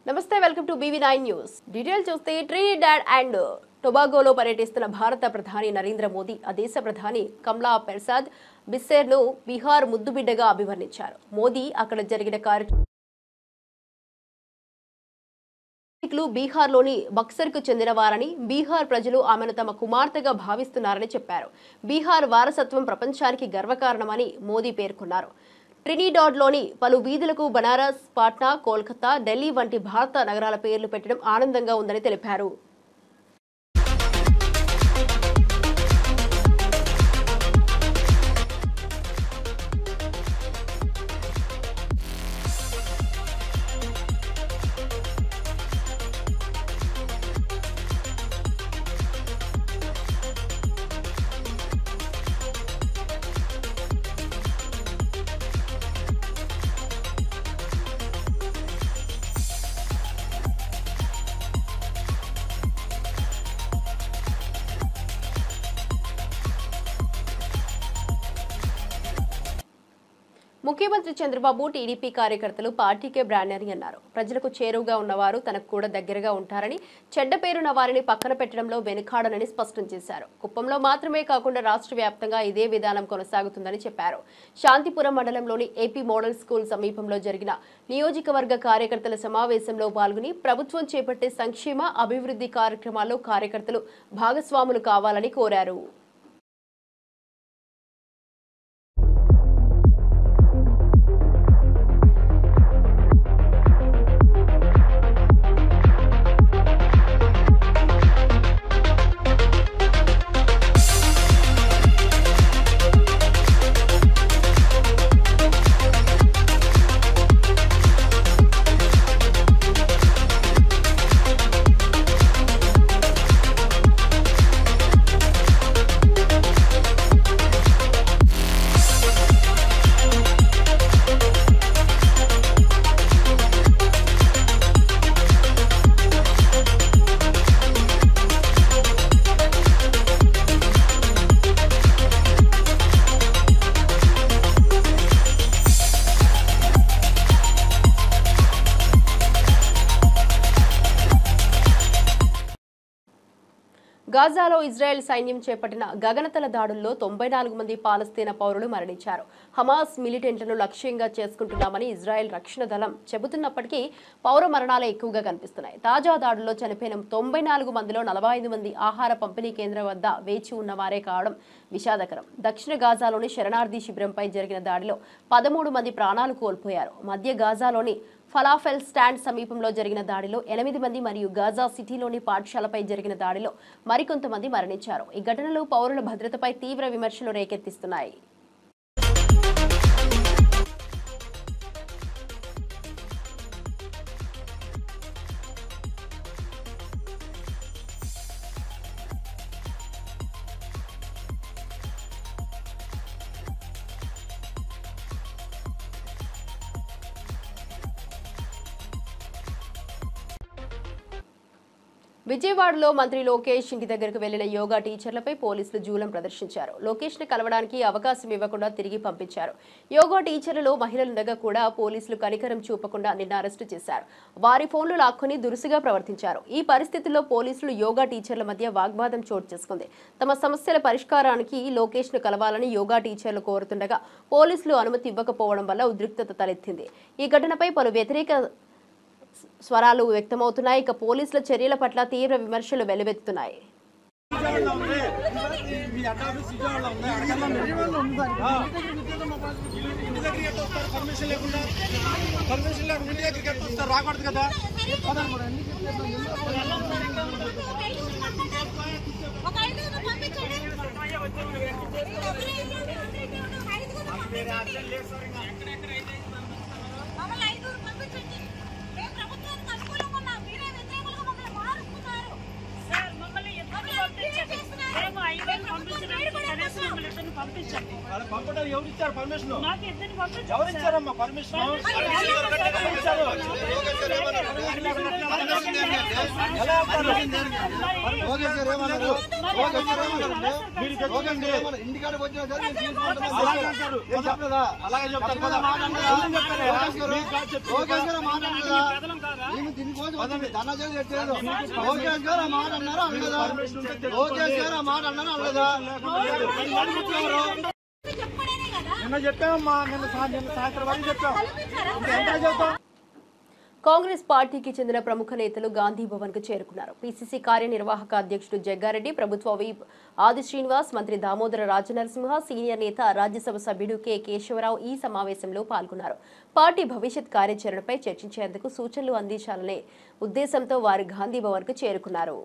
నమస్తే welcome to BV9 news. Detail చూస్తే Trinidad and టొబాగోలో పర్యటిస్తున్న భారత ప్రధాని నరేంద్ర మోదీ ఆ దేశ ప్రధాని కమలా ప్రసాద్ బిస్సేర్ను బీహార్ ముద్దుబిడ్డగా అభివర్ణించారు. మోదీ అక్కడ జరిగిన కార్యక్రమం బీహార్లోని బక్సర్కు చెందిన వారని, బీహార్ ప్రజలు ఆమెను తమ కుమార్తెగా భావిస్తున్నారని చెప్పారు. బీహార్ వారసత్వం ప్రపంచానికి గర్వకారణమని మోదీ పేర్కొన్నారు. ట్రినిడాడ్లోని పలు వీధులకు బనారస్, పాట్నా, కోల్కతా, ఢిల్లీ వంటి భారత నగరాల పేర్లు పెట్టడం ఆనందంగా ఉందని తెలిపారు. ముఖ్యమంత్రి చంద్రబాబు టీడీపీ కార్యకర్తలు పార్టీకే బ్రాండ్ అని అన్నారు. ప్రజలకు చేరువుగా ఉన్నవారు తనకు కూడా దగ్గరగా ఉంటారని, చెడ్డ పేరున్న వారిని పక్కన పెట్టడంలో వెనుకాడనని స్పష్టం చేశారు. కుప్పంలో మాత్రమే కాకుండా రాష్ట్ర వ్యాప్తంగా ఇదే విధానం కొనసాగుతుందని చెప్పారు. శాంతిపురం మండలంలోని ఏపీ మోడల్ స్కూల్ సమీపంలో జరిగిన నియోజకవర్గ కార్యకర్తల సమావేశంలో పాల్గొని ప్రభుత్వం చేపట్టే సంక్షేమ అభివృద్ధి కార్యక్రమాల్లో కార్యకర్తలు భాగస్వాములు కావాలని కోరారు. గాజాలో ఇజ్రాయెల్ సైన్యం చేపట్టిన గగనతల దాడుల్లో 94 మంది పాలస్తీనా పౌరులు మరణించారు. హమాస్ మిలిటెంట్లను లక్ష్యంగా చేసుకుంటున్నామని ఇజ్రాయెల్ రక్షణ దళం చెబుతున్నప్పటికీ పౌర మరణాలే ఎక్కువగా కనిపిస్తున్నాయి. తాజా దాడుల్లో చనిపోయిన 94 మందిలో 45 మంది ఆహార పంపిణీ కేంద్రం వద్ద వేచి ఉన్నవారే కావడం విషాదకరం. దక్షిణ గాజాలోని శరణార్థి శిబిరంపై జరిగిన దాడిలో 13 మంది ప్రాణాలు కోల్పోయారు. మధ్య గాజాలోని ఫలాఫెల్ స్టాండ్ సమీపంలో జరిగిన దాడిలో 8 మంది మరియు గాజా సిటీలోని పాఠశాలపై జరిగిన దాడిలో మరికొంతమంది మరణించారు. ఈ ఘటనలు పౌరుల భద్రతపై తీవ్ర విమర్శలు రేకెత్తిస్తున్నాయి. విజయవాడలో మంత్రి లోకేష్ ఇంటి దగ్గరకు వెళ్లిన యోగా టీచర్లపై పోలీసులు జూలం ప్రదర్శించారు. లోకేష్ ని కలవడానికి అవకాశం ఇవ్వకుండా తిరిగి పంపించారు. యోగా టీచర్లలో మహిళలుండగా కూడా పోలీసులు కనికరం చూపకుండా నిన్న అరెస్టు చేశారు. వారి ఫోన్లు లాక్కుని దురుసుగా ప్రవర్తించారు. ఈ పరిస్థితుల్లో పోలీసులు యోగా టీచర్ల మధ్య వాగ్వాదం చోటు చేసుకుంది. తమ సమస్యల పరిష్కారానికి లోకేష్ ను కలవాలని యోగా టీచర్లు కోరుతుండగా పోలీసులు అనుమతి ఇవ్వకపోవడం వల్ల ఉద్రిక్తత తలెత్తింది. ఈ ఘటనపై పలు వ్యతిరేక స్వరాలు వ్యక్తమవుతున్నాయి. ఇక పోలీసుల చర్యల పట్ల తీవ్ర విమర్శలు వెల్లువెత్తుతున్నాయి. పంపడానికి ఎవరు ఇచ్చారు పర్మిషన్? ఎవరు ఇచ్చారమ్మా పర్మిషన్? ఇంటికాడికి వచ్చిన అలాగే చెప్తారు దీనికోసం ధనజలు పెట్టలేదు లోకేష్ గారు ఆ మాట అన్నారు అనలేదా లోకేష్ గారు ఆ మాట అన్నారు అనలేదా నిన్న చెప్పామమ్మా నిన్న సాయంత్రం వరకు చెప్పాం ఎంత చెప్తాం కాంగ్రెస్ పార్టీకి చెందిన ప్రముఖ నేతలు గాంధీ భవన్ కు చేరుకున్నారు. పీసీసీ కార్యనిర్వాహక అధ్యక్షుడు జగ్గారెడ్డి, ప్రభుత్వ విప్ ఆది శ్రీనివాస్, మంత్రి దామోదర రాజనరసింహ, సీనియర్ నేత రాజ్యసభ సభ్యుడు కె కేశవరావు ఈ సమావేశంలో పాల్గొన్నారు. పార్టీ భవిష్యత్ కార్యాచరణపై చర్చించేందుకు సూచనలు అందించాలనే ఉద్దేశంతో వారు గాంధీ భవన్ కు చేరుకున్నారు.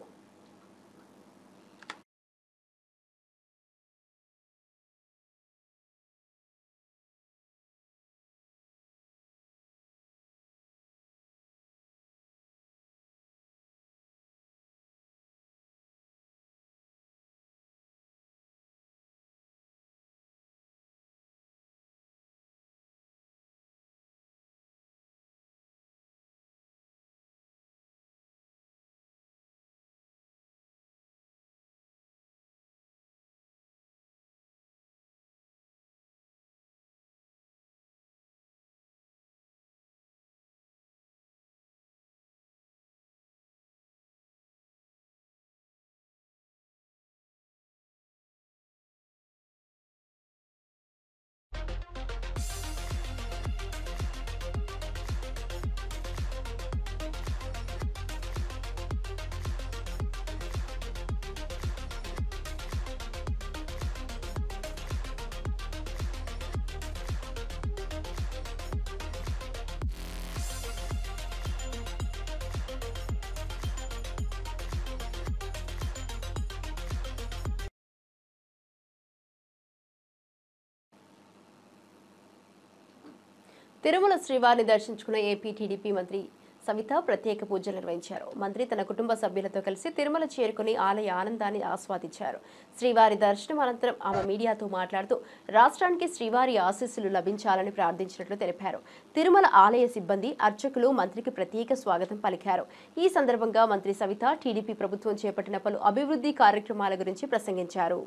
తిరుమల శ్రీవారిని దర్శించుకున్న ఏపీ టీడీపీ మంత్రి సవిత ప్రత్యేక పూజలు నిర్వహించారు. మంత్రి తన కుటుంబ సభ్యులతో కలిసి తిరుమల చేరుకుని ఆలయ ఆనందాన్ని ఆస్వాదించారు. శ్రీవారి దర్శనం అనంతరం ఆమె మీడియాతో మాట్లాడుతూ రాష్ట్రానికి శ్రీవారి ఆశీస్సులు లభించాలని ప్రార్థించినట్లు తెలిపారు. తిరుమల ఆలయ సిబ్బంది, అర్చకులు మంత్రికి ప్రత్యేక స్వాగతం పలికారు. ఈ సందర్భంగా మంత్రి సవిత టీడీపీ ప్రభుత్వం చేపట్టిన పలు అభివృద్ధి కార్యక్రమాల గురించి ప్రసంగించారు.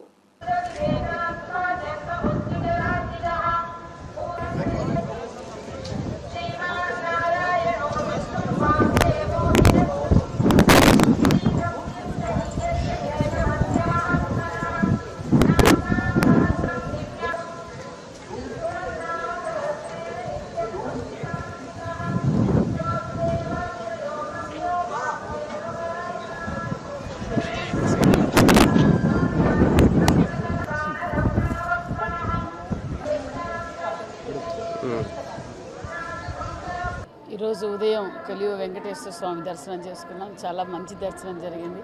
ఈరోజు ఉదయం కలియుగ వెంకటేశ్వర స్వామి దర్శనం చేసుకున్నాం. చాలా మంచి దర్శనం జరిగింది.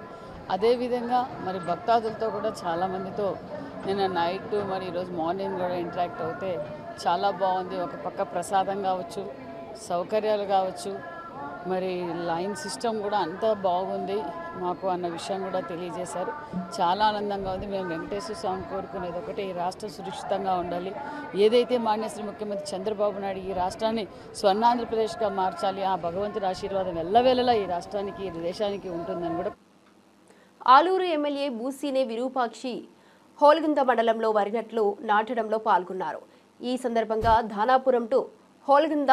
అదేవిధంగా మరి భక్తాదులతో కూడా చాలామందితో నిన్న నైట్ మరి ఈరోజు మార్నింగ్ కూడా ఇంటరాక్ట్ అవుతే చాలా బాగుంది. ఒక పక్క ప్రసాదం కావచ్చు, సౌకర్యాలు కావచ్చు, మరి లైన్ సిస్టమ్ కూడా అంతా బాగుంది మాకు అన్న విషయం కూడా తెలియజేశారు. చాలా ఆనందంగా ఉంది. మేము వెంకటేశ్వర స్వామి కోరుకునేది ఒకటే, ఈ రాష్ట్రం సురక్షితంగా ఉండాలి. ఏదైతే మాన్యశ్రీ ముఖ్యమంత్రి చంద్రబాబు నాయుడు ఈ రాష్ట్రాన్ని స్వర్ణాంధ్రప్రదేశ్గా మార్చాలి, ఆ భగవంతుడి ఆశీర్వాదం ఎల్లవేళలా ఈ రాష్ట్రానికి, ఈ దేశానికి ఉంటుందని కూడా. ఆలూరు ఎమ్మెల్యే బూసీనే విరూపాక్షి హోల్గుంద మండలంలో వరి నాట్లు నాటడంలో పాల్గొన్నారు. ఈ సందర్భంగా ధానాపురం టు హోల్గుంద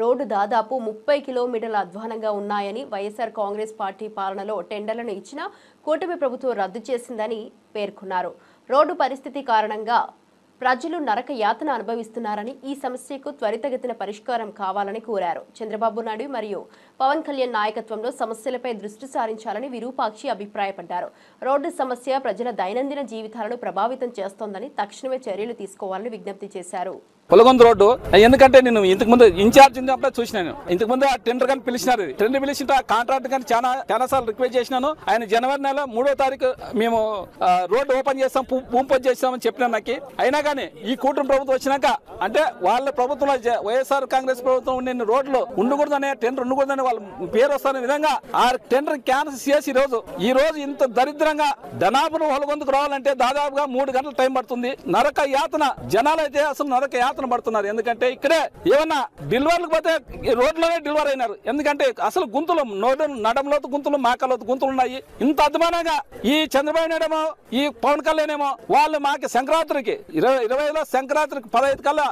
రోడ్డు దాదాపు 30 కిలోమీటర్ల అధ్వానంగా ఉన్నాయని, వైఎస్ఆర్ కాంగ్రెస్ పార్టీ పాలనలో టెండర్లను ఇచ్చినా కూటమి ప్రభుత్వం రద్దు చేసిందని పేర్కొన్నారు. రోడ్డు పరిస్థితి కారణంగా ప్రజలు నరక యాతన అనుభవిస్తున్నారని, ఈ సమస్యకు త్వరితగతిన పరిష్కారం కావాలని కోరారు. చంద్రబాబు నాయుడు మరియు పవన్ కళ్యాణ్ నాయకత్వంలో సమస్యలపై దృష్టి సారించాలని విరూపాక్షి అభిప్రాయపడ్డారు. రోడ్డు సమస్య ప్రజల దైనందిన జీవితాలను ప్రభావితం చేస్తోందని, తక్షణమే చర్యలు తీసుకోవాలని విజ్ఞప్తి చేశారు. పొలగొంద రోడ్డు ఎందుకంటే నేను ఇంతకు ముందు ఇన్ఛార్జ్ ఉన్నప్పుడే చూసినాను. ఇంతకు ముందు ఆ టెండర్ కానీ పిలిచినారు. టెండర్ పిలిచిన కాంట్రాక్ట్ కానీ చాలా సార్లు రిక్వెస్ట్ చేసినాను. ఆయన జనవరి నెల 3వ తారీఖు మేము రోడ్డు ఓపెన్ చేస్తాం, భూమి పూజ చేస్తామని చెప్పినా నాకు. అయినా కానీ ఈ కూటమి ప్రభుత్వం వచ్చినాక అంటే వాళ్ళ ప్రభుత్వంలో వైఎస్ఆర్ కాంగ్రెస్ ప్రభుత్వం నేను రోడ్లు ఉండకూడదనే, టెండర్ ఉండకూడదని వాళ్ళ పేరు వస్తున్న విధంగా ఆ టెండర్ క్యాన్సిల్ చేసి ఈ రోజు ఇంత దరిద్రంగా ధనాపురం పొలగొందకు రావాలంటే దాదాపుగా 3 గంటల టైం పడుతుంది. నరక యాతన జనాలు అయితే అసలు నరక యాతన యాతన పడుతున్నారు. ఎందుకంటే ఇక్కడే ఏమన్నా డెలివర్లకు పోతే రోడ్లోనే డెలివర్ అయినారు. ఎందుకంటే అసలు గుంతలు నడంలోతు గుంతలు మాకలోతు గుంతలు ఉన్నాయి. ఇంత అద్భుతంగా ఈ చంద్రబాబు నాయుడు ఈ పవన్ కళ్యాణ్ ఏమో వాళ్ళు మాకు సంక్రాంతికి 20 సంక్రాంతికి 15 కల్లా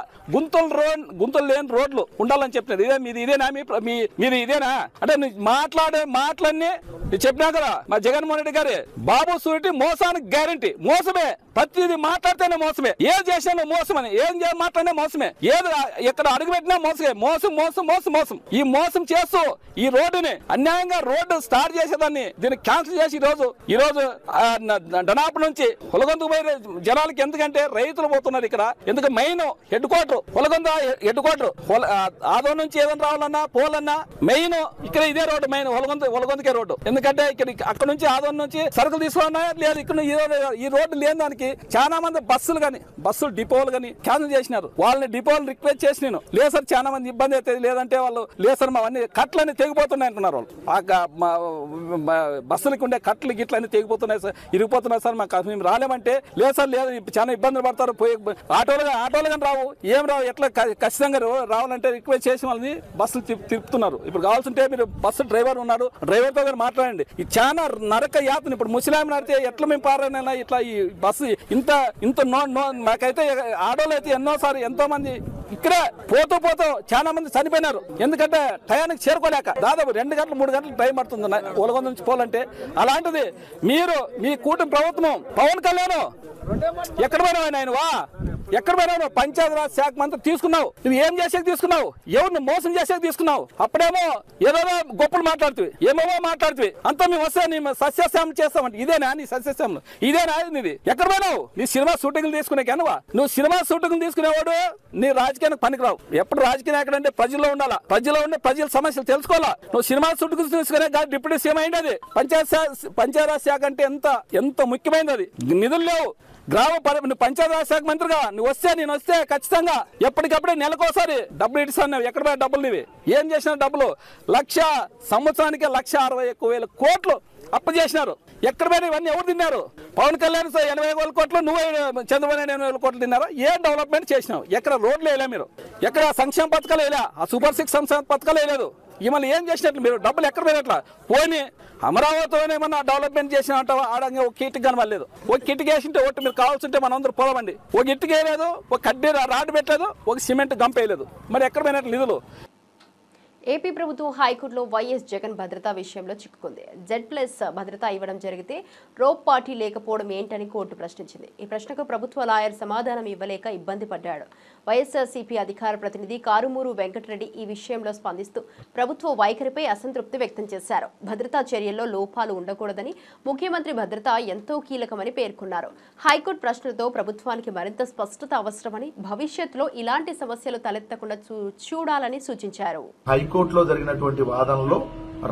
గుంతలు లేని రోడ్లు ఉండాలని చెప్పినది. మీది ఇదేనా అంటే మాట్లాడే మాటలన్నీ చెప్పినా కదా మా జగన్మోహన్ రెడ్డి గారి బాబు సూరిటీ మోసానికి గ్యారంటీ. మోసమే, ప్రతిదీ మాట్లాడితేనే మోసమే, ఏం చేసినా మోసమని, ఏం మాట్లాడినా మోసమే, ఏది ఎక్కడ అడుగు పెట్టినా మోసమే. మోసం మోసం మోసం మోసం ఈ మోసం చేస్తూ ఈ రోడ్డుని అన్యాయంగా రోడ్డు స్టార్ట్ చేసేదాన్ని దీన్ని క్యాన్సిల్ చేసి ఈ రోజు డనాపు నుంచి హొలగొందకు పోయే జనాలకి, ఎందుకంటే రైతులు పోతున్నారు ఇక్కడ. ఎందుకంటే main head quarter Holagunda head quarter ఆదో నుంచి ఏదైనా రావాలన్నా పోవాలన్నా మెయిన్ ఇక్కడ ఇదే రోడ్డు, మెయిన్ హొలగొందకే రోడ్డు. ఎందుకంటే అక్కడ నుంచి ఆదో నుంచి సరుకులు తీసుకున్నా లేదు. ఇక్కడ ఈ రోడ్డు లేని దానికి చాలా మంది బస్సులు డిపోలు కానీ క్యాన్సిల్ చేసినారు. వాళ్ళని డిపోలు రిక్వెస్ట్ చేసి నేను లేదు సార్ చాలా మంది ఇబ్బంది అవుతుంది, లేదంటే వాళ్ళు లేదు సార్ మా అన్ని కట్లన్నీ తెగిపోతున్నాయి అంటున్నారు. వాళ్ళు బస్సులకి ఉండే కట్లు గిట్లన్నీ తెగిపోతున్నాయి సార్, ఇరిగిపోతున్నాయి సార్, మేము రాలేమంటే లేదు సార్ లేదు చాలా ఇబ్బందులు పడతారు, పోయి ఆటోలు కానీ రావు, ఏం రావు, ఎట్లా ఖచ్చితంగా రావాలంటే రిక్వెస్ట్ చేసి వాళ్ళని బస్సులు తిప్పుతున్నారు. ఇప్పుడు కావాల్సింటే మీరు బస్సు డ్రైవర్ ఉన్నాడు, డ్రైవర్తో కానీ మాట్లాడండి. ఇది చాలా నరక యాతన. ఇప్పుడు ముస్లిం నడితే ఎట్లా మేము పారైనా ఇట్లా ఈ బస్సు ఇంత మాకైతే ఆడోళ్ళు అయితే ఎంతో మంది ఇక్కడే పోతూ చాలా మంది చనిపోయినారు. ఎందుకంటే టయానికి చేరుకోలేక దాదాపు 2 గంటలు 3 గంటలు టైం పడుతుంది ఒలగొంద నుంచి పోవాలంటే. అలాంటిది మీరు మీ కూటమి ప్రభుత్వం పవన్ కళ్యాణ్ ఎక్కడ పోయినావు ఆయనవా, ఎక్కడ పోయినావు? పంచాయతీరాజ్ శాఖ మంత్రి తీసుకున్నావు, నువ్వు ఏం చేసాక తీసుకున్నావు? ఎవరిని మోసం చేసాక తీసుకున్నావు? అప్పుడేమో ఏదో గొప్పలు మాట్లాడుతుంది, ఏమేమో మాట్లాడుతుంది, అంతా మేము వస్తే నీ సస్యశ్యామం చేస్తామంటే ఇదేనా నీ సస్యశ్యామం? ఇదేనా నీది? ఎక్కడ పోయినావు? నీ సినిమా షూటింగ్లు తీసుకునే కనువా? నువ్వు సినిమా షూటింగ్ తీసుకునేవాడు నీ రాజకీయానికి పనికిరావు. ఎప్పుడు రాజకీయం ఎక్కడంటే ప్రజల్లో ఉండాలా, ప్రజల సమస్యలు తెలుసుకోవాలా. నువ్వు సినిమా షూటింగ్ తీసుకునే డిప్యూటీ సీఎం అయింది. అది పంచాయతీరాజ్ శాఖ అంటే ఎంత ముఖ్యమైనది. అది నిధులు లేవు. పంచాయతీరాజ్ శాఖ మంత్రిగా నేను వస్తే ఖచ్చితంగా ఎప్పటికప్పుడే నెలకోసారి డబ్బులు ఇస్తాను. ఎక్కడ పోయా డబ్బులు నీవి? ఏం చేసిన డబ్బులు? సంవత్సరానికి 1,61,000 కోట్లు అప్పు చేసినారు. ఎక్కడ పోయినా ఇవన్నీ ఎవరు తిన్నారు? పవన్ కళ్యాణ్ 80,000 కోట్లు, నువ్వు చంద్రబాబు నాయుడు 80,000 తిన్నారా? ఏం డెవలప్మెంట్ చేసినావు? ఎక్కడ రోడ్లు వేయలే మీరు, ఎక్కడ సంక్షేమ పథకాలు వేయలే, ఆ సూపర్ 6 సంక్షేమ పథకాలు వేయలేదు. ఇవాళ ఏం చేసినట్లు మీరు? డబ్బులు ఎక్కడ పోయినట్లా? పోయి అమరావతిలోనేమన్నా డెవలప్మెంట్ చేసిన ఆడంగా ఒక కిట్కి కనవలేదు. ఒక కిట్కి వేసింటే ఒకటి మీరు కావాల్సింటే మనం అందరూ పోదామండి. ఒక ఇటుక వేయలేదు, ఒక కడ్డీ రాడ్ పెట్టలేదు, ఒక సిమెంట్ గంప వేయలేదు. మరి ఎక్కడ పోయినట్లు నిధులు? ఏపీ ప్రభుత్వం హైకోర్టులో వైఎస్ జగన్ భద్రతా విషయంలో చిక్కుకుంది. Z+ భద్రత ఇవ్వడం జరిగితే రోప్ పార్టీ లేకపోవడం ఏంటని కోర్టు ప్రశ్నించింది. ఈ ప్రశ్నకు ప్రభుత్వ లాయర్ సమాధానం ఇవ్వలేక ఇబ్బంది పడ్డాడు. వైఎస్ఆర్సీపీ అధికార ప్రతినిధి కారుమూరు వెంకటరెడ్డి ఈ విషయంలో స్పందిస్తూ ప్రభుత్వ వైఖరిపై అసంతృప్తి వ్యక్తం చేశారు. భద్రతా చర్యల్లో లోపాలు ఉండకూడదని, ముఖ్యమంత్రి భద్రత ఎంతో కీలకమని పేర్కొన్నారు. హైకోర్టు ప్రశ్నలతో ప్రభుత్వానికి మరింత స్పష్టత అవసరమని, భవిష్యత్తులో ఇలాంటి సమస్యలు తలెత్తకుండా చూడాలని సూచించారు. హైకోర్టులో జరిగినటువంటి వాదనలో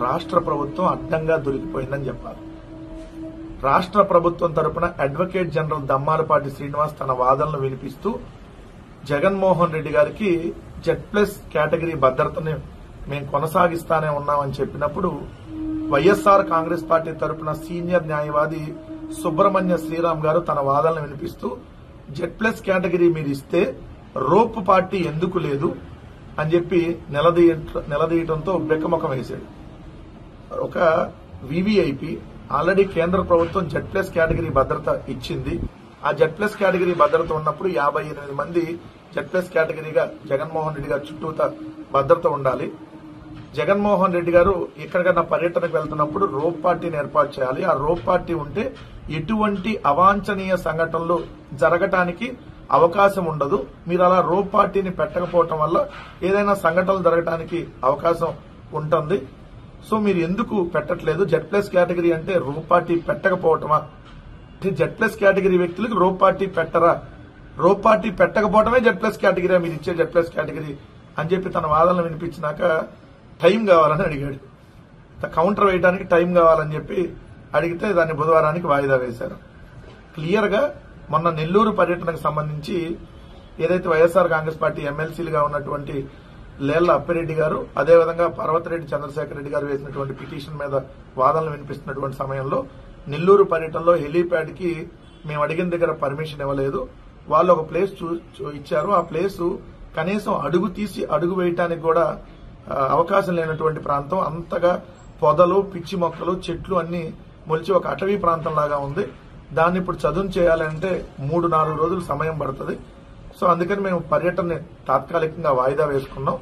రాష్ట్ర ప్రభుత్వం అడ్డంగా దొరికిపోయిందని చెప్పాలి. రాష్ట్ర ప్రభుత్వం తరపున అడ్వకేట్ జనరల్ దమ్మాలపాటి శ్రీనివాస్ తన వాదనలు వినిపిస్తూ జగన్మోహన్ రెడ్డి గారికి Z+ కేటగిరీ భద్రతని మేము కొనసాగిస్తానే ఉన్నామని చెప్పినప్పుడు వైఎస్ఆర్ కాంగ్రెస్ పార్టీ తరపున సీనియర్ న్యాయవాది సుబ్రహ్మణ్య శ్రీరామ్ గారు తన వాదనలు వినిపిస్తూ Z+ కేటగిరీ మీరు ఇస్తే రోప్ పార్టీ ఎందుకు లేదు అని చెప్పి నిలదీయటంతో బెక్కముఖం వేశాడు. ఒక వివిఐపి ఆల్రెడీ కేంద్ర ప్రభుత్వం Z+ కేటగిరీ భద్రత ఇచ్చింది. ఆ Z+ కేటగిరీ భద్రత ఉన్నప్పుడు 58 మంది Z+ కేటగిరీగా జగన్మోహన్ రెడ్డి గారు చుట్టూతా భద్రత ఉండాలి. జగన్మోహన్ రెడ్డి గారు ఎక్కడికైనా పర్యటనకు వెళ్తున్నప్పుడు రోప్ పార్టీని ఏర్పాటు చేయాలి. ఆ రోప్ పార్టీ ఉంటే ఎటువంటి అవాంఛనీయ సంఘటనలు జరగటానికి అవకాశం ఉండదు. మీరు అలా రోప్ పార్టీని పెట్టకపోవటం వల్ల ఏదైనా సంఘటనలు జరగటానికి అవకాశం ఉంటుంది. సో మీరు ఎందుకు పెట్టట్లేదు? Z+ కేటగిరీ అంటే రోప్ పార్టీ పెట్టకపోవటమా? Z+ కేటగిరీ వ్యక్తులకు రోప్ పార్టీ పెట్టరా? రోప్ పార్టీ పెట్టకపోవటమే Z+ కేటగిరీ మీరు ఇచ్చే Z+ కేటగిరీ అని చెప్పి తన వాదనలు వినిపించినాక టైం కావాలని అడిగాడు. కౌంటర్ వేయడానికి టైం కావాలని చెప్పి అడిగితే దాన్ని బుధవారానికి వాయిదా వేశారు. క్లియర్ గా మొన్న నెల్లూరు పర్యటనకు సంబంధించి ఏదైతే వైఎస్ఆర్ కాంగ్రెస్ పార్టీ ఎమ్మెల్సీలుగా ఉన్నటువంటి లేళ్ల అప్పిరెడ్డి గారు, అదేవిధంగా పర్వతరెడ్డి చంద్రశేఖర్ రెడ్డి గారు వేసినటువంటి పిటిషన్ మీద వాదనలు వినిపిస్తున్నటువంటి సమయంలో నెల్లూరు పర్యటనలో హెలీప్యాడ్ కి మేము అడిగిన దగ్గర పర్మిషన్ ఇవ్వలేదు, వాళ్ళు ఒక ప్లేస్ ఇచ్చారు. ఆ ప్లేస్ కనీసం అడుగు తీసి అడుగు వేయటానికి కూడా అవకాశం లేనటువంటి ప్రాంతం. అంతగా పొదలు, పిచ్చి మొక్కలు, చెట్లు అన్ని మొలిచి ఒక అటవీ ప్రాంతం లాగా ఉంది. దాన్ని ఇప్పుడు చదును చేయాలంటే 3-4 రోజులు సమయం పడుతుంది. సో అందుకని మేము పర్యటన తాత్కాలికంగా వాయిదా వేసుకున్నాం.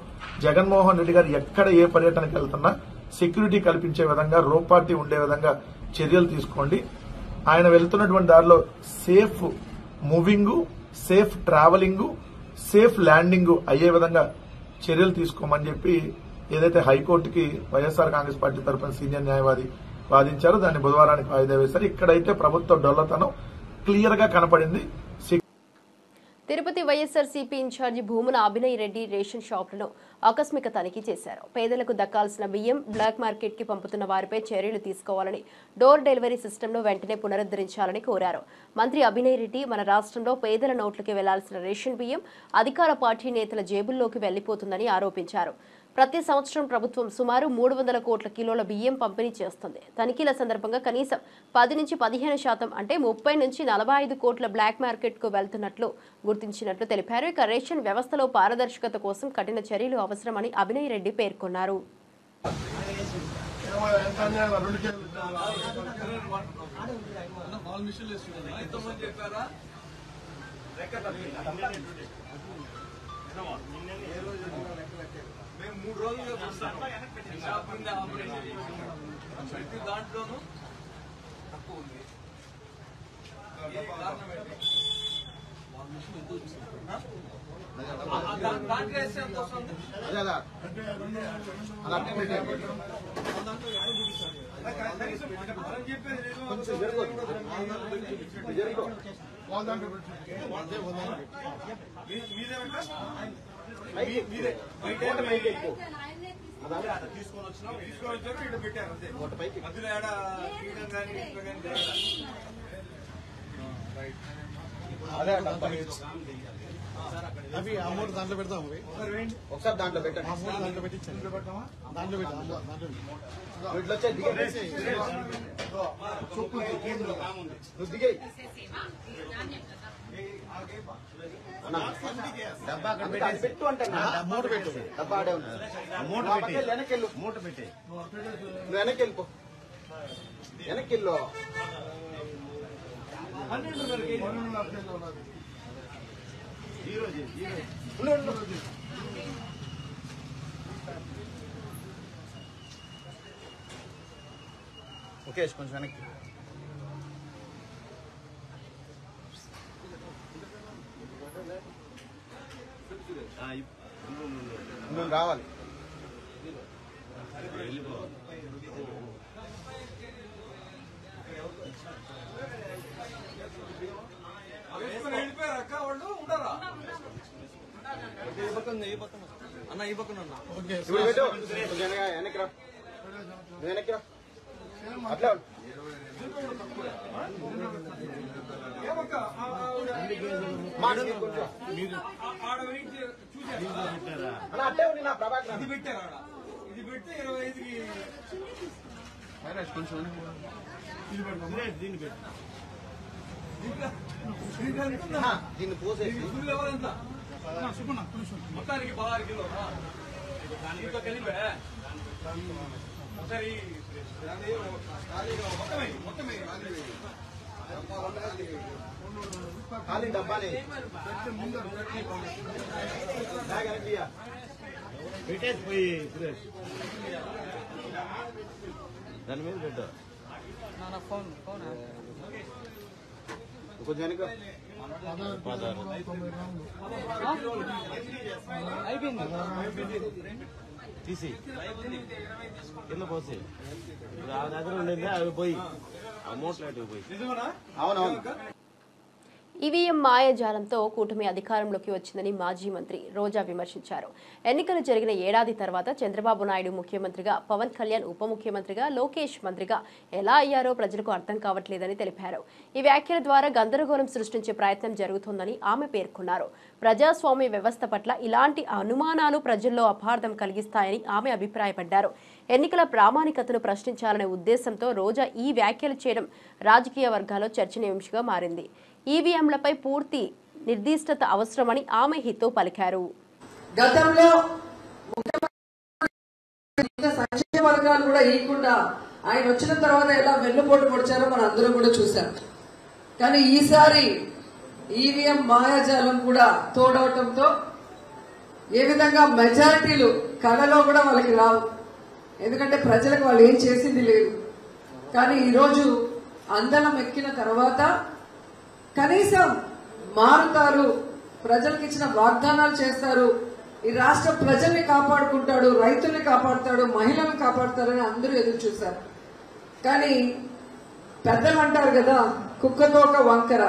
జగన్మోహన్ రెడ్డి గారు ఎక్కడ ఏ పర్యటనకి వెళ్తున్నా సెక్యూరిటీ కల్పించే విధంగా, రోపార్టీ ఉండే విధంగా చర్యలు తీసుకోండి. ఆయన వెళ్తున్నటువంటి దారిలో safe moving, safe travelling, safe landing అయ్యే విధంగా చర్యలు తీసుకోమని చెప్పి ఏదైతే హైకోర్టుకి వైఎస్ఆర్ కాంగ్రెస్ పార్టీ తరఫున సీనియర్ న్యాయవాది వాదించారో దాన్ని బుధవారానికి వాయిదా వేశారు. ఇక్కడైతే ప్రభుత్వ డొల్లతనం క్లియర్ గా కనపడింది. తిరుపతి వైఎస్ఆర్సీపీ ఇన్ఛార్జి భూమున అభినయ్ రెడ్డి రేషన్ షాపులను ఆకస్మిక తనిఖీ చేశారు. పేదలకు దక్కాల్సిన బియ్యం బ్లాక్ మార్కెట్ కి పంపుతున్న వారిపై చర్యలు తీసుకోవాలని, డోర్ డెలివరీ సిస్టమ్ను వెంటనే పునరుద్ధరించాలని కోరారు. మంత్రి అభినయ్ రెడ్డి మన రాష్ట్రంలో పేదల నోట్లకి వెళ్లాల్సిన రేషన్ బియ్యం అధికార పార్టీ నేతల జేబుల్లోకి వెళ్లిపోతుందని ఆరోపించారు. ప్రతి సంవత్సరం ప్రభుత్వం సుమారు 300 కోట్ల కిలోల బియ్యం పంపిణీ చేస్తుంది. తనిఖీల సందర్భంగా కనీసం 10-15% అంటే 30-45 కోట్ల బ్లాక్ మార్కెట్ కు వెళ్తున్నట్లు గుర్తించినట్లు తెలిపారు. ఇక రేషన్ వ్యవస్థలో పారదర్శకత కోసం కఠిన చర్యలు అవసరమని అభినయ్ రెడ్డి పేర్కొన్నారు. మేము 3 రోజులుగా చూస్తాను షాపింగ్ ప్రతి దాంట్లోనూ తక్కువ ఉంది. దాంట్లో వేస్తే ఎంత వస్తుంది? తీసుకొని వచ్చినాం ఇక్కడ పెట్టారు అంతే. మధ్యలో ఏడ తీయడం కానీ ఇంట్లో కానీ అవి అమౌంట్ దాంట్లో పెడతాం. ఒకసారి దాంట్లో పెట్టండి. దాంట్లో పెట్టించండి. దాంట్లో ఇట్లా వచ్చే దిగే డబ్బా పెట్టు అంటే అమౌంట్ పెట్టు. డబ్బా ఆడే ఉంది. అమౌంట్ పెట్టి వెనక్కి వెళ్ళు. అమౌంట్ పెట్టి నువ్వు వెనక్కి వెళ్ళిపో. వెనక్కి వెళ్ళు. ఓకే కొంచెం వెనక్కి. నువ్వు రావాలి. వెళ్ళిపోయారు అక్క వాళ్ళు ఉండరా? అన్న ఈ పక్కన వెనక్కి రా. వెనక్కి రా. అట్లా అట్టే ఉంది నా ప్రభాకర్. ఇది పెట్టారు ఆడ. ఇది పెడితే 25కి కొంచెం దీన్ని పెట్టి దీన్ని పోసేసి ఎవరంతా మొత్తానికి 16 కిలో దీంతో కలిపే ఒకసారి మొత్తమే ఖాళీ డబ్బాని పెట్టేసి పోయి సురేష్ దాని మీద పెట్టా. కొంచెం వెనక తీసి కింద పోసి ఆ దగ్గర ఉండేది అవి పోయి అమౌంట్ లాంటివి పోయి. అవునవును. ఈవీఎం మాయాజాలంతో కూటమి అధికారంలోకి వచ్చిందని మాజీ మంత్రి రోజా విమర్శించారు. ఎన్నికలు జరిగిన ఏడాది తర్వాత చంద్రబాబు నాయుడు ముఖ్యమంత్రిగా, పవన్ కళ్యాణ్ ఉప ముఖ్యమంత్రిగా, లోకేష్ మంత్రిగా ఎలా అయ్యారో ప్రజలకు అర్థం కావట్లేదని తెలిపారు. ఈ వ్యాఖ్యల ద్వారా గందరగోళం సృష్టించే ప్రయత్నం జరుగుతోందని ఆమె పేర్కొన్నారు. ప్రజాస్వామ్య వ్యవస్థ పట్ల ఇలాంటి అనుమానాలు ప్రజల్లో అపార్థం కలిగిస్తాయని ఆమె అభిప్రాయపడ్డారు. ఎన్నికల ప్రామాణికతను ప్రశ్నించాలనే ఉద్దేశంతో రోజా ఈ వ్యాఖ్యలు చేయడం రాజకీయ వర్గాల్లో చర్చనీయాంశంగా మారింది. ఈవీఎంలపై పూర్తి నిర్దిష్టత అవసరమని ఆమె హితో పలికారు. గతంలో సంక్షేమ పథకాలు కూడా ఇవ్వకుండా ఆయన వచ్చిన తర్వాత ఎలా వెన్నుపోటు పొడిచారో మనం అందరం కూడా చూసాం. కానీ ఈసారి ఈవీఎం మాయాజాలం కూడా తోడవటంతో ఏ విధంగా మెజారిటీలు కళలో కూడా వాళ్ళకి రావు. ఎందుకంటే ప్రజలకు వాళ్ళు ఏం చేసింది లేదు. కానీ ఈరోజు అందలం ఎక్కిన తర్వాత కనీసం మారుతారు, ప్రజలకు ఇచ్చిన వాగ్దానాలు చేస్తారు, ఈ రాష్ట్ర ప్రజల్ని కాపాడుకుంటాడు, రైతుల్ని కాపాడుతాడు, మహిళలను కాపాడుతారని అందరూ ఎదురు చూశారు. కానీ పెద్దలు అంటారు కదా, కుక్కతోక వంకర,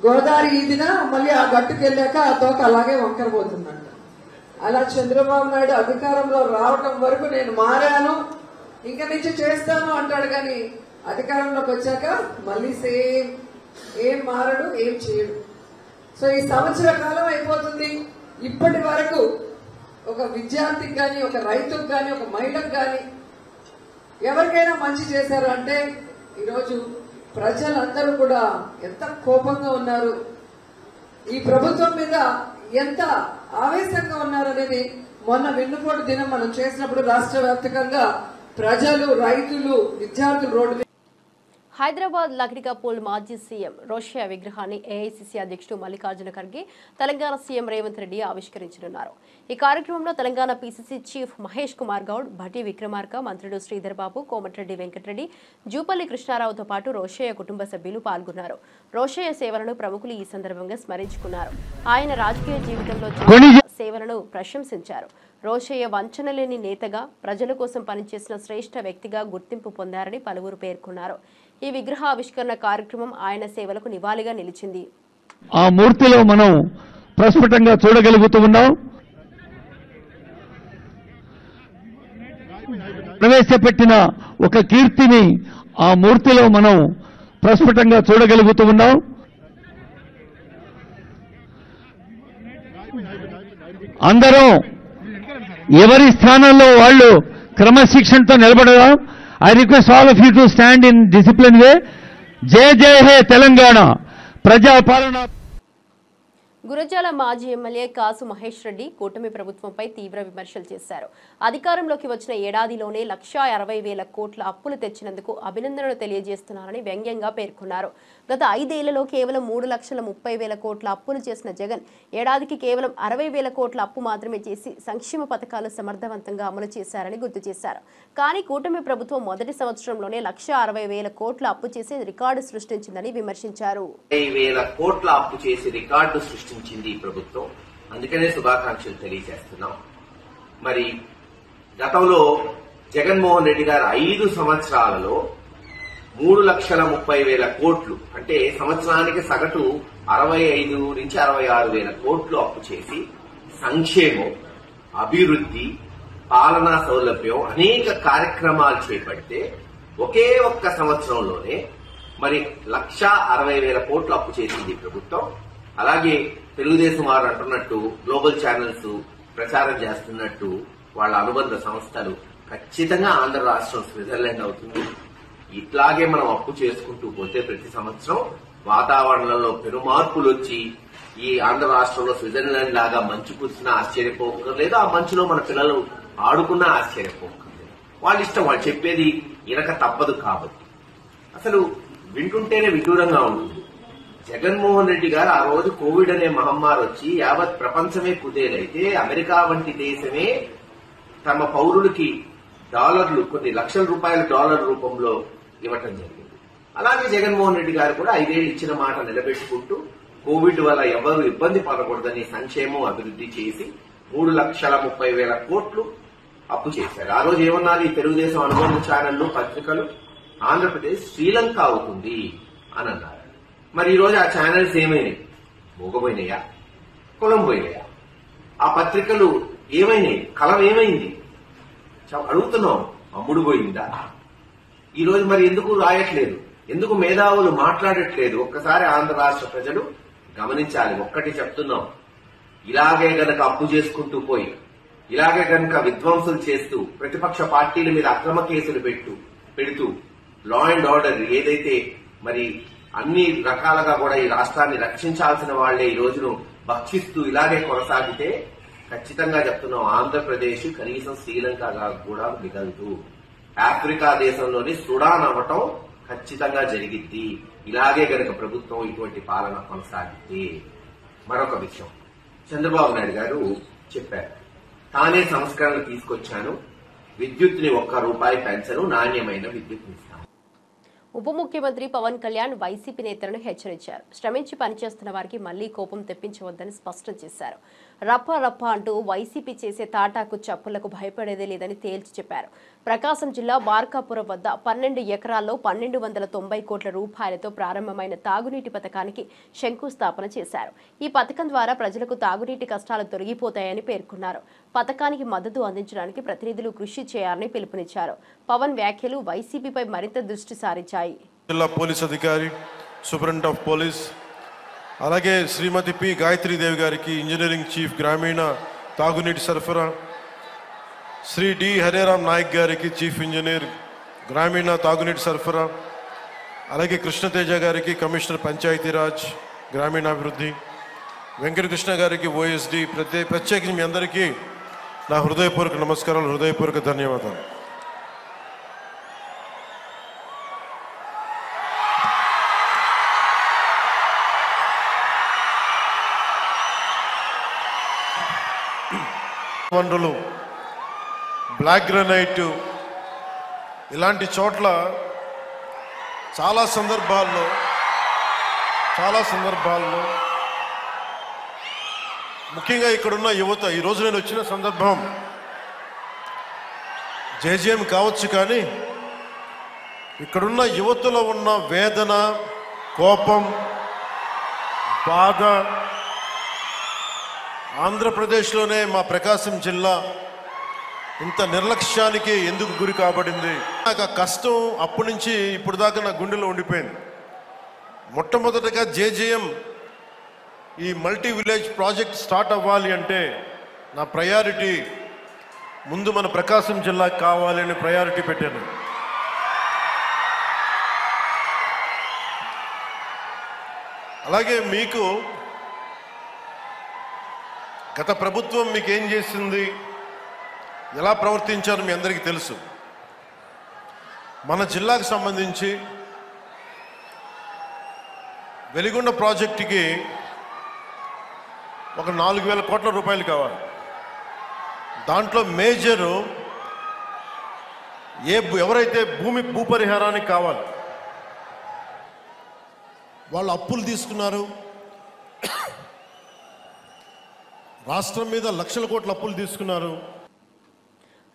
గోదావరి ఈదిన మళ్ళీ ఆ గట్టుకు వెళ్ళాక ఆ తోక అలాగే వంకర పోతుందంట. అలా చంద్రబాబు నాయుడు అధికారంలో రావటం వరకు నేను మారాను, ఇంక నుంచి చేస్తాను అంటాడు. కానీ అధికారంలోకి వచ్చాక మళ్ళీ సేమ్, ఏం మారడు, ఏం చేయడు. సో ఈ సంవత్సర కాలం అయిపోతుంది. ఇప్పటి వరకు ఒక విద్యార్థికి కానీ, ఒక రైతుకు కానీ, ఒక మహిళకు కానీ ఎవరికైనా మంచి చేశారు అంటే ఈరోజు ప్రజలందరూ కూడా ఎంత కోపంగా ఉన్నారు, ఈ ప్రభుత్వం మీద ఎంత ఆవేశంగా ఉన్నారు అనేది మొన్న వెన్నుపోటు దినం మనం చేసినప్పుడు రాష్ట్ర వ్యాప్తంగా ప్రజలు, రైతులు, విద్యార్థులు రోడ్డు. హైదరాబాద్ లక్డికాపూల్ మాజీ సీఎం రోషయ్య విగ్రహాన్ని ఏఐసీసీ అధ్యక్షుడు మల్లికార్జున ఖర్గే, తెలంగాణ సీఎం రేవంత్ రెడ్డి ఆవిష్కరించనున్నారు. ఈ కార్యక్రమంలో తెలంగాణ పీసీసీ చీఫ్ మహేష్ కుమార్ గౌడ్, భట్టి విక్రమార్క, మంత్రులు శ్రీధర్ బాబు, కోమటిరెడ్డి వెంకటరెడ్డి, జూపల్లి కృష్ణారావుతో పాటు రోషయ్య కుటుంబ సభ్యులు పాల్గొన్నారు. రోషయ్య సేవలను ప్రముఖులు ఈ సందర్భంగా స్మరించుకున్నారు. ఆయన రాజకీయ జీవితంలో సేవలను ప్రశంసించారు. రోషయ్య వంచనలేని నేతగా, ప్రజల కోసం పనిచేసిన శ్రేష్ఠ వ్యక్తిగా గుర్తింపు పొందారని పలువురు పేర్కొన్నారు. ఈ విగ్రహ ఆవిష్కరణ కార్యక్రమం ఆయన సేవలకు నివాళిగా నిలిచింది. ఆ మూర్తిలో మనం ప్రస్ఫుటంగా చూడగలుగుతూ ఉన్నాం. ప్రవేశపెట్టిన ఒక కీర్తిని ఆ మూర్తిలో మనం ప్రస్ఫుటంగా చూడగలుగుతూ ఉన్నాం. అందరూ ఎవరి స్థానంలో వాళ్ళు క్రమశిక్షణతో నిలబడదాం. I request all of you to stand in disciplined way. జై జై హే తెలంగాణ ప్రజాపాలన. గురజాల మాజీ ఎమ్మెల్యే కాసు మహేష్ రెడ్డి కూటమి ప్రభుత్వంపై తీవ్ర విమర్శలు చేశారు. అధికారంలోకి వచ్చిన ఏడాదిలోనే 1,60,000 కోట్ల అప్పులు తెచ్చినందుకు అభినందనలు తెలియజేస్తున్నారని వ్యంగ్యంగా పేర్కొన్నారు. గత 5 ఏళ్లలో కేవలం 3,30,000 కోట్ల అప్పులు చేసిన జగన్ ఏడాదికి కేవలం 60,000 కోట్ల అప్పు మాత్రమే చేసి సంక్షేమ పథకాలు సమర్థవంతంగా అమలు చేశారని గుర్తు చేశారు. కానీ కూటమి ప్రభుత్వం మొదటి సంవత్సరంలోనే 1,60,000 కోట్ల అప్పు చేసి రికార్డు సృష్టించిందని విమర్శించారు. 60,000 కోట్ల అప్పు చేసి రికార్డు సృష్టించింది ఈ ప్రభుత్వం. అందుకనే శుభాకాంక్షలు తెలియజేస్తున్నాం. మరి గతంలో జగన్మోహన్ రెడ్డి గారు 5 సంవత్సరాలలో 3,30,000 కోట్లు అంటే సంవత్సరానికి సగటు 65 నుంచి 66,000 కోట్లు అప్పు చేసి సంక్షేమం, అభివృద్ధి, పాలనా సౌలభ్యం అనేక కార్యక్రమాలు చేపడితే ఒకే ఒక్క సంవత్సరంలోనే మరి 1,60,000 కోట్లు అప్పు చేసింది ప్రభుత్వం. అలాగే తెలుగుదేశం వారు అంటున్నట్టు గ్లోబల్ ఛానల్స్ ప్రచారం చేస్తున్నట్టు వాళ్ళ అనుబంధ సంస్థలు ఖచ్చితంగా ఆంధ్ర రాష్ట్రం స్విట్జర్లాండ్ అవుతుంది. ఇట్లాగే మనం అప్పు చేసుకుంటూ పోతే ప్రతి సంవత్సరం వాతావరణంలో పెనుమార్పులు వచ్చి ఈ ఆంధ్ర రాష్ట్రంలో స్విట్జర్లాండ్ లాగా మంచు కురిసినా ఆశ్చర్యపోకర్లేదు, ఆ మంచులో మన పిల్లలు ఆడుకున్నా ఆశ్చర్యపోకర్లేదు. వాళ్ళ ఇష్టం, వాళ్ళు చెప్పేది ఇనక తప్పదు. కాబట్టి అసలు వింటుంటేనే విడ్డూరంగా ఉంటుంది. జగన్మోహన్ రెడ్డి గారు ఆ రోజు కోవిడ్ అనే మహమ్మారి వచ్చి యావత్ ప్రపంచమే కుదేలైతే అమెరికా వంటి దేశమే తమ పౌరులకి డాలర్లు, కొన్ని లక్షల రూపాయల డాలర్ రూపంలో ఇవ్వటం జరిగింది. అలాగే జగన్మోహన్ రెడ్డి గారు కూడా 5 ఏళ్లు ఇచ్చిన మాట నిలబెట్టుకుంటూ కోవిడ్ వల్ల ఎవరు ఇబ్బంది పడకూడదని సంక్షేమం, అభివృద్ధి చేసి 3,30,000 కోట్లు అప్పు చేశారు. ఆ రోజు ఏమన్నారు ఈ తెలుగుదేశం అనుబంధ ఛానళ్లు, పత్రికలు, ఆంధ్రప్రదేశ్ శ్రీలంక అవుతుంది అని అన్నారు. మరి ఈ రోజు ఆ ఛానల్స్ ఏమైనాయి? మూగపోయినాయా? కులం పోయినాయా? ఆ పత్రికలు ఏమైనాయి? కలం ఏమైంది? అడుగుతున్నాం. అమ్ముడు పోయిందా? ఈ రోజు మరి ఎందుకు రాయట్లేదు? ఎందుకు మేధావులు మాట్లాడట్లేదు? ఒక్కసారి ఆంధ్ర రాష్ట్ర ప్రజలు గమనించాలి. ఒక్కటి చెప్తున్నాం, ఇలాగే గనక అప్పు చేసుకుంటూ పోయి, ఇలాగే గనక విధ్వంసులు చేస్తూ ప్రతిపక్ష పార్టీల మీద అక్రమ కేసులు పెడుతూ లా అండ్ ఆర్డర్ ఏదైతే మరి అన్ని రకాలుగా కూడా ఈ రాష్ట్రాన్ని రక్షించాల్సిన వాళ్లే ఈ రోజును భక్షిస్తూ ఇలాగే కొనసాగితే ఖచ్చితంగా చెప్తున్నాం, ఆంధ్రప్రదేశ్ కనీసం శ్రీలంకగా కూడా మిగలదు. ఆఫ్రికా దేశంలోని సుడాన్ అవ్వటం ఖచ్చితంగా జరిగిద్ది ఇలాగే గనక ప్రభుత్వం ఇటువంటి పాలన కొనసాగితే. మరొక విషయం, చంద్రబాబు నాయుడు గారు చెప్పారు, తానే సంస్కరణలు తీసుకొచ్చాను, విద్యుత్ని ₹1 పెంచను, నాణ్యమైన విద్యుత్ ఇస్తాను. ఉప ముఖ్యమంత్రి పవన్ కళ్యాణ్ వైసీపీ నేతలను హెచ్చరించారు. శ్రమించి పనిచేస్తున్న వారికి మళ్లీ కోపం తెప్పించవద్దని స్పష్టం చేశారు. రప్ప రప్ప అంటూ వైసీపీ చేసే తాటాకు చప్పులకు భయపడేదే లేదని తేల్చి చెప్పారు. ప్రకాశం జిల్లా మార్కాపురం వద్ద 12 ఎకరాల్లో 1290 కోట్ల రూపాయలతో ప్రారంభమైన తాగునీటి పథకానికి శంకుస్థాపన చేశారు. ఈ పథకం ద్వారా ప్రజలకు తాగునీటి కష్టాలు తొలగిపోతాయని పేర్కొన్నారు. పథకానికి మద్దతు అందించడానికి ప్రతినిధులు కృషి చేయాలని పిలుపునిచ్చారు. పవన్ వ్యాఖ్యలు వైసీపీపై మరింత దృష్టి సారించాయి. జిల్లా పోలీస్ అధికారి, సూపరింటెండెంట్ ఆఫ్ పోలీస్, అలాగే శ్రీమతి పి గాయత్రీదేవి గారికి ఇంజనీరింగ్ చీఫ్ గ్రామీణ తాగునీటి సరఫరా, శ్రీ డి హరేరామ్ నాయక్ గారికి చీఫ్ ఇంజనీర్ గ్రామీణ తాగునీటి సరఫరా, అలాగే కృష్ణతేజ గారికి కమిషనర్ పంచాయతీరాజ్ గ్రామీణాభివృద్ధి, వెంకటకృష్ణ గారికి ఓఎస్డి, ప్రత్యేకించి మీ అందరికీ నా హృదయపూర్వక నమస్కారాలు, హృదయపూర్వక ధన్యవాదాలు. వనరులు, బ్లాక్ గ్రానైట్ ఇలాంటి చోట్ల చాలా సందర్భాల్లో ముఖ్యంగా ఇక్కడున్న యువత, ఈరోజు నేను వచ్చిన సందర్భం జేజేఎం కావచ్చు, కానీ ఇక్కడున్న యువతలో ఉన్న వేదన, కోపం, బాధ, ఆంధ్రప్రదేశ్లోనే మా ప్రకాశం జిల్లా ఇంత నిర్లక్ష్యానికి ఎందుకు గురి కాబడింది, నాకు ఆ కష్టం అప్పటి నుంచి ఇప్పుడు దాకా నా గుండెలో ఉండిపోయింది. మొట్టమొదటిగా జేజేఎం ఈ మల్టీ విలేజ్ ప్రాజెక్ట్ స్టార్ట్ అవ్వాలి అంటే నా ప్రయారిటీ ముందు మన ప్రకాశం జిల్లాకి కావాలి అని ప్రయారిటీ పెట్టాను. అలాగే మీకు గత ప్రభుత్వం మీకు ఏం చేసింది, ఎలా ప్రవర్తించారో మీ అందరికీ తెలుసు. మన జిల్లాకు సంబంధించి వెలిగొండ ప్రాజెక్టుకి ఒక 4,000 కోట్ల రూపాయలు కావాలి. దాంట్లో మేజరు ఎవరైతే భూపరిహారానికి కావాలి వాళ్ళు అప్పులు తీసుకున్నారు. రాష్ట్రం మీద లక్షల కోట్ల అప్పులు తీసుకున్నారు.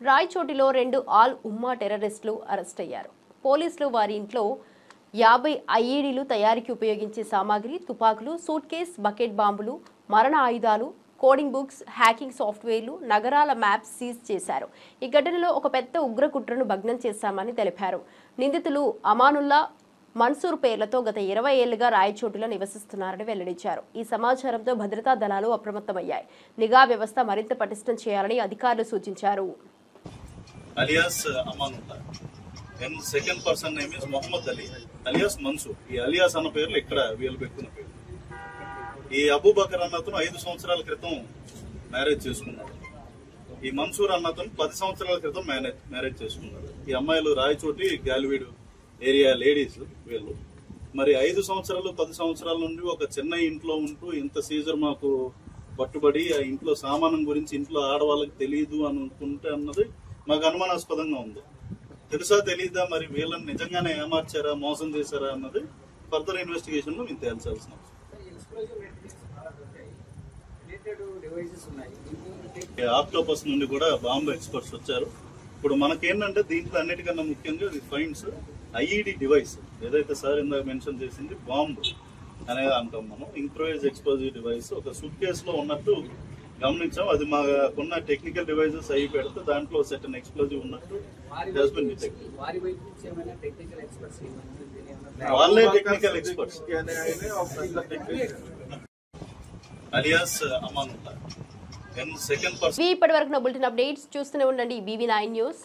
రాయచోటిలో 2 ఆల్ ఉమ్మా టెర్రరిస్టులు అరెస్ట్ అయ్యారు. పోలీసులు వారి ఇంట్లో 50 ఐఈడీలు తయారీకి ఉపయోగించే సామాగ్రి, తుపాకులు, సూట్ కేస్, బకెట్ బాంబులు, మరణ ఆయుధాలు, కోడింగ్ బుక్స్, హ్యాకింగ్ సాఫ్ట్వేర్లు, నగరాల మ్యాప్స్ సీజ్ చేశారు. ఈ ఘటనలో ఒక పెద్ద ఉగ్ర కుట్రను భగ్నం చేశామని తెలిపారు. నిందితులు అమానుల్లా, మన్సూర్ పేర్లతో గత 20 ఏళ్లుగా రాయచోటిలో నివసిస్తున్నారని వెల్లడించారు. ఈ సమాచారంతో భద్రతా దళాలు అప్రమత్తమయ్యాయి. నిఘా వ్యవస్థ మరింత పటిష్టం చేయాలని అధికారులు సూచించారు. Alias Amanullah, second person name is Mohammed Ali alias Mansoor. ఈ అలియాస్ అన్న పేర్లు ఇక్కడ వీళ్ళు పెట్టుకున్న పేరు. ఈ అబూబకర్ అన్నతను 5 సంవత్సరాల క్రితం మ్యారేజ్ చేసుకున్నాడు. ఈ మన్సూర్ అన్నతను 10 సంవత్సరాల క్రితం మ్యారేజ్ చేసుకున్నాడు. ఈ అమ్మాయిలు రాయచోటి గాలివీడు ఏరియా లేడీస్ వీళ్ళు. మరి 5 సంవత్సరాలు 10 సంవత్సరాల నుండి ఒక చిన్న ఇంట్లో ఉంటూ ఇంత సీజర్ మాకు పట్టుబడి ఆ ఇంట్లో సామానం గురించి ఇంట్లో ఆడవాళ్ళకి తెలియదు అనుకుంటే అన్నది మాకు అనుమానాస్పదంగా ఉంది. తెలుసా తెలీదా, మరి వీళ్ళని నిజంగానే ఏమార్చారా, మోసం చేశారా అన్నది ఫర్దర్ ఇన్వెస్టిగేషన్ లో మేము తేల్చాల్సిన అవసరం. ఆక్టోపస్ నుండి కూడా బాంబు ఎక్స్పర్ట్స్ వచ్చారు. ఇప్పుడు మనకేంటంటే దీంట్లో అన్నిటికన్నా ముఖ్యంగా ఫైండ్స్ ఐఈడి డివైస్ ఏదైతే సార్ ఇందాక మెన్షన్ చేసింది బాంబు అనేది అంటాం మనం. ఇంప్రూవైజ్ ఎక్స్ప్లోజివ్ డివైస్ ఒక సూట్ కేసులో ఉన్నట్టు గమనించాం. అది మాకున్న టెక్నికల్ డివైజెస్ అయి పెడితే దాంట్లో సెటన్ ఎక్స్ప్లోజివ్ ఉన్నట్టు వాళ్ళే technical experts. Alias Amanullah, second person. ఇప్పటి వరకు బులెటిన్ అప్డేట్స్ చూస్తూనే ఉండండి BV9 న్యూస్.